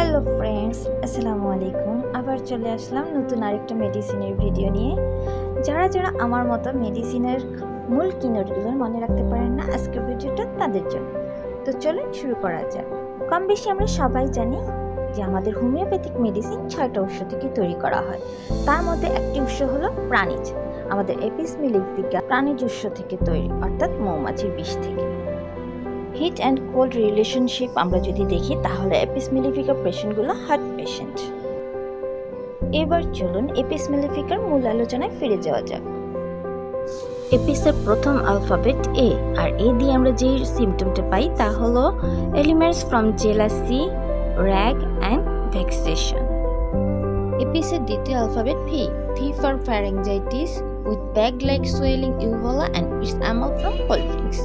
Hello friends, আসসালামু আলাইকুম। আবার চলে আসলাম নতুন আরেকটা মেডিসিনের ভিডিও নিয়ে। যারা যারা আমার মতো মেডিসিনের মূল কিনোটগুলো মনে রাখতে পারেন না, আজকের ভিডিওটা তাদের জন্য। তো চলুন শুরু করা যাক। কম বেশি আমরা সবাই জানি যে আমাদের হোমিওপ্যাথিক মেডিসিন 6টা উৎস থেকে তৈরি করা হয়। তার মধ্যে একটি উৎস হলো প্রাণীজ। আমাদের এপিস মেলিফিকা প্রাণীজ উৎস থেকে তৈরি, অর্থাৎ মৌমাছির বিষ থেকে। হিট অ্যান্ড কোল্ড রিলেশনশিপ আমরা যদি দেখি তাহলে এপিস মেলিফিকা পেশেন্টগুলো হার্ট পেশেন্ট। এবার চলুন এপিস মেলিফিকার মূল আলোচনায় ফিরে যাওয়া যাক। এপিসের প্রথম আলফাবেট এ, আর এ দিয়ে আমরা যে সিমটমটা পাই তা হলো elements from jealousy, rage and vexation. এপিসের দ্বিতীয় alphabet V, V for pharyngitis with bag like swelling uvula and its amel from cold drinks.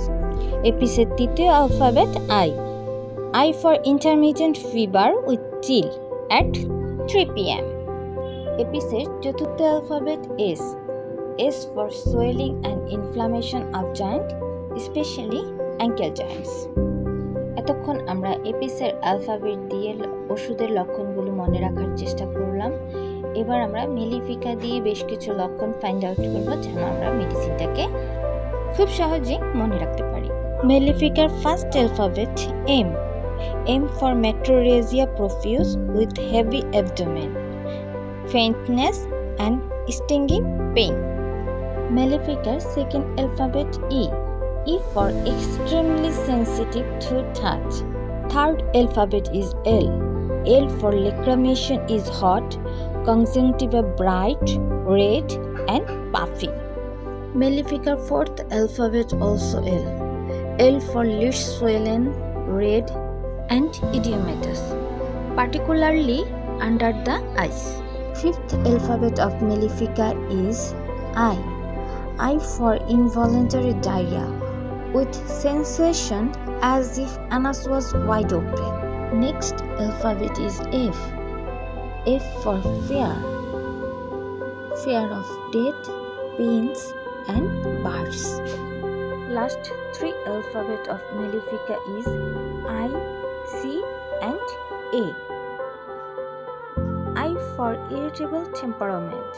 এপিসের তৃতীয় alphabet I, I for intermittent fever with chill at 3 PM। এপিসের চতুর্থ alphabet S, S for swelling and inflammation of joint, specially ankle joints. এতক্ষণ আমরা এপিসের alphabet দিয়ে ওষুধের লক্ষণগুলো মনে রাখার চেষ্টা করলাম। এবার আমরা মেলিফিকা দিয়ে বেশ কিছু লক্ষণ ফাইন্ড আউট করব, যেন আমরা মেডিসিনটাকে খুব সহজেই মনে রাখতে পারি। মেলিফিকার first alphabet M, M for metrorrhagia profuse with heavy abdomen, faintness and stinging pain. মেলিফিকার second alphabet E, E for extremely sensitive to touch. Third alphabet is L. L for lacrimation is hot, conjunctiva bright, red and puffy. Mellifica fourth alphabet also L. L for lids swollen, red and edematous, particularly under the eyes. Fifth alphabet of Mellifica is I. I for involuntary diarrhea, with sensation as if anus was wide open. Next alphabet is F. F for fear, fear of death, pains and birds. Last 3 alphabet of Mellifica is I, C and A. I for irritable temperament,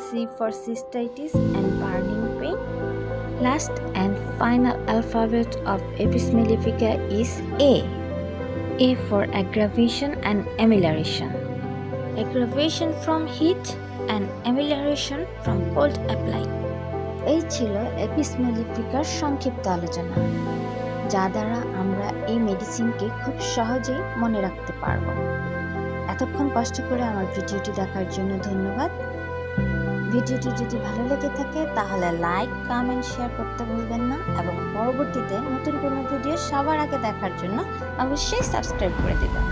C for cystitis and burning pain. Last and final alphabet of Apis mellifica is A. A for aggravation and amelioration. Aggravation from heat and amelioration from cold applying. এই ছিল Apis মেলিফিকার সংক্ষিপ্ত আলোচনা, যা দ্বারা আমরা এই মেডিসিনকে খুব সহজেই মনে রাখতে পারব। এতক্ষণ কষ্ট করে আমার ভিডিওটি দেখার জন্য ধন্যবাদ। ভিডিওটি যদি ভালো লেগে থাকে তাহলে লাইক, কমেন্ট, শেয়ার করতে ভুলবেন না, এবং পরবর্তীতে নতুন কোনো ভিডিও সবার আগে দেখার জন্য অবশ্যই সাবস্ক্রাইব করে দেবেন।